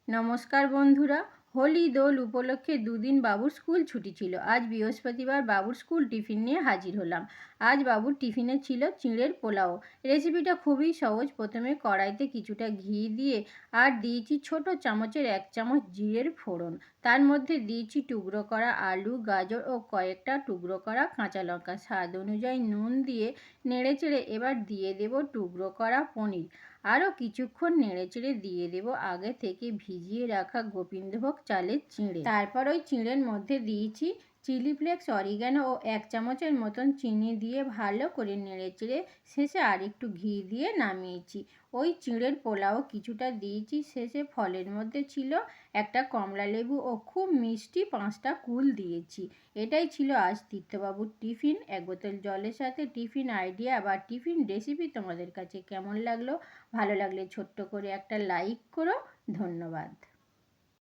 নমস্কার বন্ধুরা। হোলি দোল উপলক্ষে দুদিন বাবুর স্কুল ছুটি ছিল। আজ বৃহস্পতিবার বাবুর স্কুল টিফিন নিয়ে হাজির হলাম। আজ বাবুর টিফিনে ছিল চিঁড়ের পোলাও। রেসিপিটা খুবই সহজ। প্রথমে কড়াইতে কিছুটা ঘি দিয়ে আর দিয়েছি ছোট চামচের 1 চামচ জিরের ফোড়ন। তার মধ্যে দিয়েছি টুকরো করা আলু, গাজর ও কয়েকটা টুকরো করা কাঁচা লঙ্কা। স্বাদ অনুযায়ী নুন দিয়ে নেড়েচেড়ে এবার দিয়ে দেব টুকরো করা পনির। আরও কিছুক্ষণ নেড়েচেড়ে দিয়ে দেব আগে থেকে ভিজিয়ে রাখা গোবিন্দভোগ চালের চিঁড়ে। তারপর ওই চিঁড়ের মধ্যে দিয়েছি চিলি ফ্লেক্স, অরিগ্যানো ও 1 চামচের মতন চিনি দিয়ে ভালো করে নেড়েচেড়ে শেষে আর একটু ঘি দিয়ে নামিয়েছি। ওই চিঁড়ের পোলাও কিছুটা দিয়েছি শেষে। ফলের মধ্যে ছিল একটা কমলা লেবু ও খুব মিষ্টি 5টা কুল দিয়েছি। এটাই ছিল আজ তীর্থবাবুর টিফিন। 1 বোতল জলের সাথে টিফিন আইডিয়া বা টিফিন রেসিপি তোমাদের কাছে কেমন লাগলো? ভালো লাগলে ছোট্ট করে একটা লাইক করো। ধন্যবাদ।